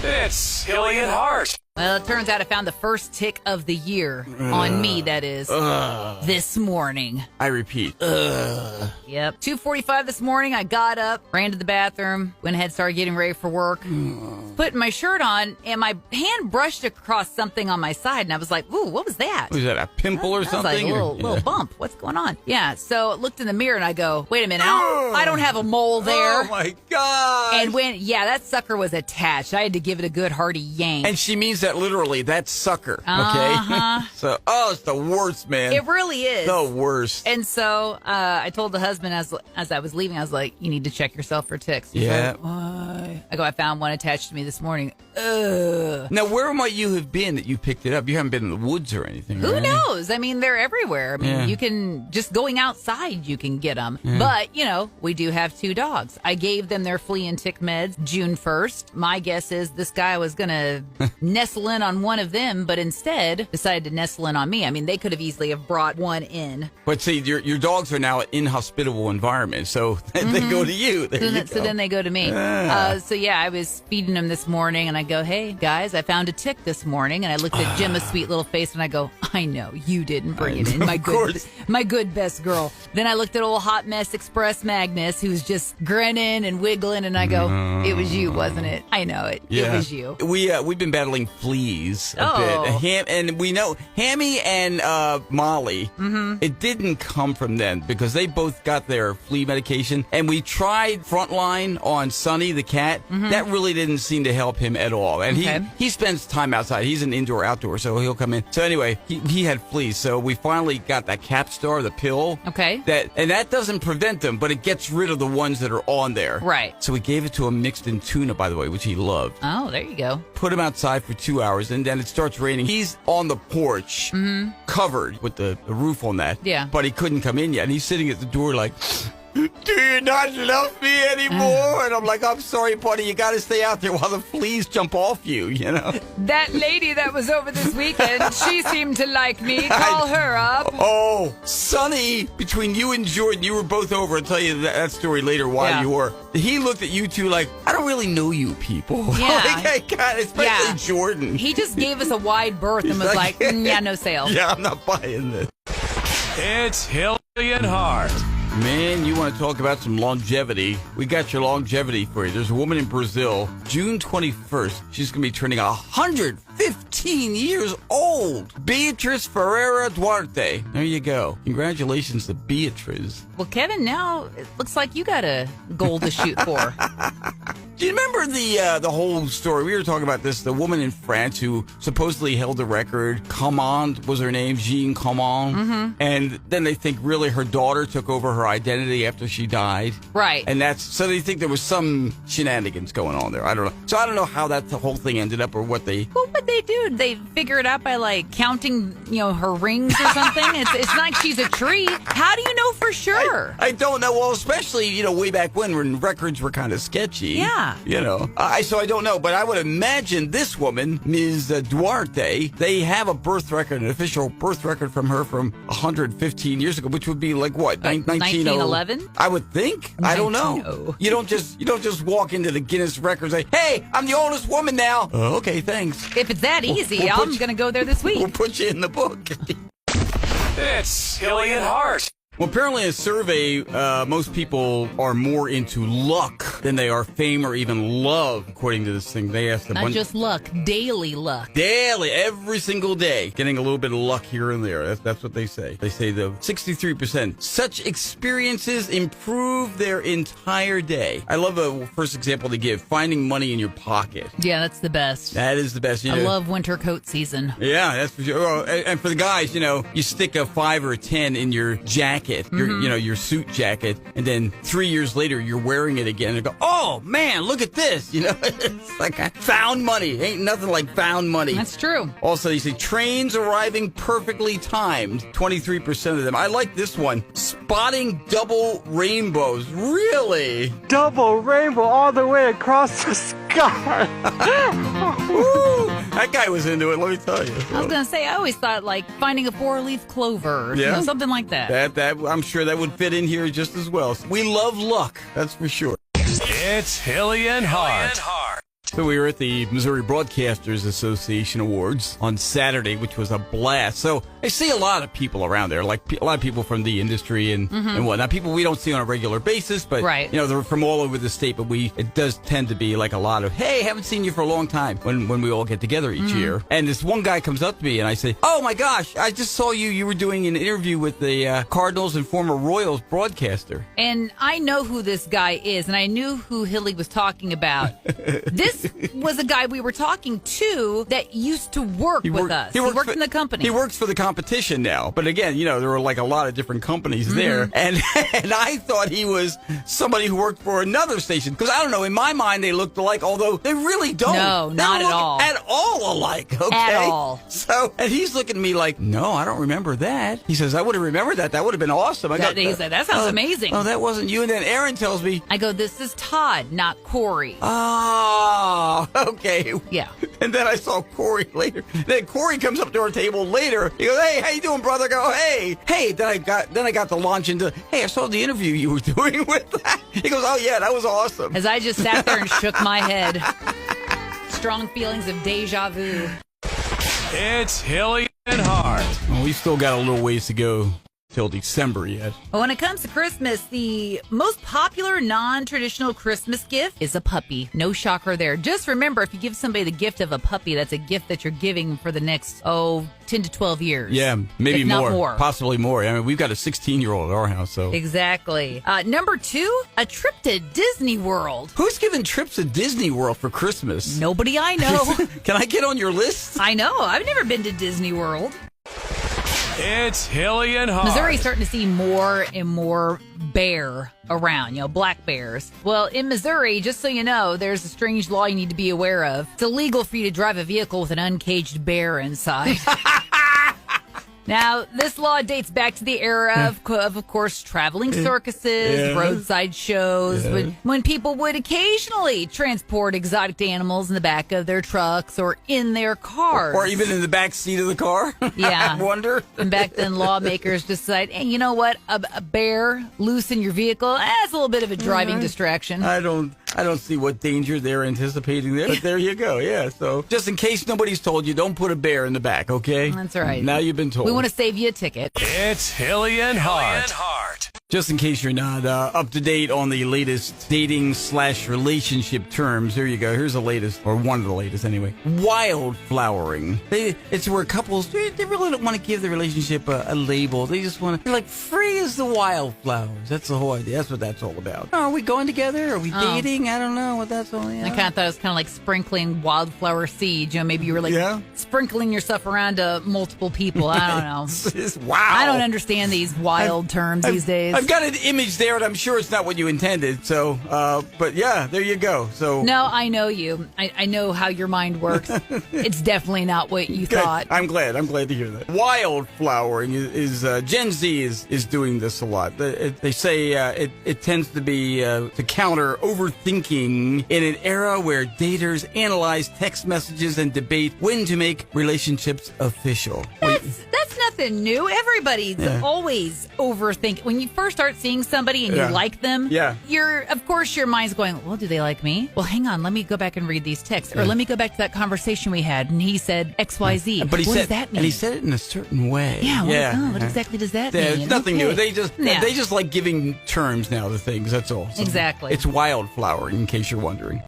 It's Hilley and Hart. Well, it turns out I found the first tick of the year on me, that is, this morning. I repeat. Yep. 2:45 this morning, I got up, ran to the bathroom, went ahead, started getting ready for work, putting my shirt on, and my hand brushed across something on my side, and I was like, ooh, what was that? Was that a pimple or something? I was like, a little bump. What's going on? Yeah, so I looked in the mirror, and I go, wait a minute, I don't have a mole there. Oh, my God. And that sucker was attached. I had to give it a good hearty yank. And she means that literally, that sucker, okay? Uh-huh. So, it's the worst, man. It really is. The worst. And so I told the husband as I was leaving, I was like, you need to check yourself for ticks. He's Yeah. like, why? I go, I found one attached to me this morning. Ugh. Now, where might you have been that you picked it up? You haven't been in the woods or anything, Who right? knows? I mean, they're everywhere. I mean, you can, just going outside, you can get them. But, we do have 2 dogs. I gave them their flea and tick meds June 1st. My guess is this guy was going to nestle in on one of them, but instead decided to nestle in on me. I mean, they could have easily have brought one in. But see, your dogs are now an inhospitable environment, so they go to you. So then they go to me. I was feeding them this morning, and I go, hey, guys, I found a tick this morning. And I looked at Gemma's sweet little face, and I go, I know, you didn't bring it in. My good best girl. Then I looked at old Hot Mess Express Magnus, who's just grinning and wiggling, and I go, it was you, wasn't it? I know it. Yeah. It was you. We've been battling fleas a bit. And we know Hammy and Molly, it didn't come from them because they both got their flea medication. And we tried Frontline on Sonny the cat. That really didn't seem to help him at all. And he spends time outside. He's an indoor-outdoor, so he'll come in. So anyway, he had fleas. So we finally got that Capstar, the pill. Okay. That doesn't prevent them, but it gets rid of the ones that are on there. Right. So we gave it to him mixed in tuna, by the way, which he loved. Oh, there you go. Put him outside for 2 hours, and then it starts raining. He's on the porch, covered with the roof on that. Yeah. But he couldn't come in yet. And he's sitting at the door like, do you not love me anymore? And I'm like, I'm sorry, buddy. You got to stay out there while the fleas jump off you, That lady that was over this weekend, she seemed to like me. Call her up. Oh, Sonny, between you and Jordan, you were both over. I'll tell you that story later why you were. He looked at you two like, I don't really know you people. Yeah. Especially Jordan. He just gave us a wide berth and was like, no sale. Yeah, I'm not buying this. It's Hilley and Hart. Man, you want to talk about some longevity? We got your longevity for you. There's a woman in Brazil, June 21st. She's going to be turning 115 years old. Beatriz Ferreira Duarte. There you go. Congratulations to Beatriz. Well, Kevin, now it looks like you got a goal to shoot for. Do you remember the whole story? We were talking about this. The woman in France who supposedly held the record. Command was her name, Jean Command. And then they think really her daughter took over her identity after she died. Right. And so they think there was some shenanigans going on there. I don't know. So I don't know how the whole thing ended up or what they... Well, what they do? They figure it out by counting, her rings or something. It's not like she's a tree. How do you know for sure? I don't know. Well, especially, way back when records were kind of sketchy. Yeah. So I don't know, but I would imagine this woman, Ms. Duarte, they have a birth record, an official birth record from her from 115 years ago, which would be like what, 1911? I would think. I don't know. You don't just walk into the Guinness records and say, "Hey, I'm the oldest woman now." Oh, okay, thanks. If it's that easy, I'm going to go there this week. We'll put you in the book. It's Hilley and Hart. Well, apparently a survey, most people are more into luck than they are fame or even love, according to this thing. They asked a bunch... Not just luck, daily luck. Daily, every single day. Getting a little bit of luck here and there. That's what they say. They say the 63%. Such experiences improve their entire day. I love the first example they give, finding money in your pocket. Yeah, that's the best. That is the best. I love winter coat season. Yeah, that's for sure. Oh, and for the guys, you stick a 5 or a 10 in your jacket. Your suit jacket, and then 3 years later you're wearing it again and go, oh man, look at this. It's like I found money. Ain't nothing like found money. That's true. Also, you see trains arriving perfectly timed, 23% of them. I like this one, spotting double rainbows. Really? Double rainbow all the way across the sky. Woo, that guy was into it, let me tell you. I was going to say, I always thought finding a 4-leaf clover, something like that. That I'm sure that would fit in here just as well. We love luck, that's for sure. It's Hilley and Hart. So we were at the Missouri Broadcasters Association Awards on Saturday, which was a blast. So I see a lot of people around there, like a lot of people from the industry and whatnot. People we don't see on a regular basis, but Right. they're from all over the state. But it does tend to be like a lot of, hey, haven't seen you for a long time when we all get together each year. And this one guy comes up to me and I say, oh my gosh, I just saw you. You were doing an interview with the Cardinals and former Royals broadcaster. And I know who this guy is, and I knew who Hilley was talking about. This was a guy we were talking to that used to work with us. He worked in the company. He works for the competition now. But again, there were like a lot of different companies there. And I thought he was somebody who worked for another station. Because I don't know, in my mind, they looked alike, although they really don't. No, They not don't at look all. At all alike, okay? At all. So, and he's looking at me like, no, I don't remember that. He says, I would have remembered that. That would have been awesome. He said, that sounds amazing. Oh, that wasn't you. And then Aaron tells me, I go, this is Todd, not Corey. oh, okay. Yeah. And then I saw Corey later. Then Corey comes up to our table later. He goes, hey, how you doing, brother? I go, hey. Then I got to launch into, hey, I saw the interview you were doing with that. He goes, oh, yeah, that was awesome. As I just sat there and shook my head. Strong feelings of deja vu. It's Hilley and Hart. Well, we still got a little ways to go till December yet. But when it comes to Christmas, the most popular non-traditional Christmas gift is a puppy. No shocker there. Just remember, if you give somebody the gift of a puppy, that's a gift that you're giving for the next, 10 to 12 years. Yeah, maybe if not more. Possibly more. I mean, we've got a 16-year-old at our house, so. Exactly. Number 2, a trip to Disney World. Who's giving trips to Disney World for Christmas? Nobody I know. Can I get on your list? I know. I've never been to Disney World. It's Hilley and Hart. Missouri's starting to see more and more bear around, black bears. Well, in Missouri, just so you know, there's a strange law you need to be aware of. It's illegal for you to drive a vehicle with an uncaged bear inside. Now, this law dates back to the era of course, traveling circuses, roadside shows, when people would occasionally transport exotic animals in the back of their trucks or in their cars. Or even in the back seat of the car? Yeah. I wonder. And back then, lawmakers decided, hey, you know what? A bear loose in your vehicle, that's a little bit of a driving distraction. I don't see what danger they're anticipating there, but there you go. Yeah, so just in case nobody's told you, don't put a bear in the back, okay? That's right. Now you've been told. We want to save you a ticket. It's Hilley and Hart. Just in case you're not up to date on the latest dating/relationship terms, here you go. Here's the latest, or one of the latest anyway. Wildflowering. It's where couples, they really don't want to give the relationship a label. They just want to, they're like free as the wildflowers. That's the whole idea. That's what that's all about. Oh, are we going together? Are we dating? I don't know what that's all about. I kind of thought it was kind of like sprinkling wildflower seeds. Maybe you were like sprinkling yourself around to multiple people. I don't know. Wow. I don't understand these wild terms these days. I've got an image there, and I'm sure it's not what you intended. So, but yeah, there you go. So no, I know you. I know how your mind works. It's definitely not what you thought. I'm glad to hear that. Wildflowering is Gen Z is doing this a lot. They say it tends to be to counter overthinking in an era where daters analyze text messages and debate when to make relationships official. That's nothing new. Everybody's always overthinking. When you first start seeing somebody and you like them, of course your mind's going, well, do they like me? Well, hang on, let me go back and read these texts. Or let me go back to that conversation we had and he said XYZ. But what does that mean? And he said it in a certain way. Yeah, what exactly does that mean? It's nothing new. They just like giving terms now to things, that's all. So exactly. It's wildflowering, in case you're wondering.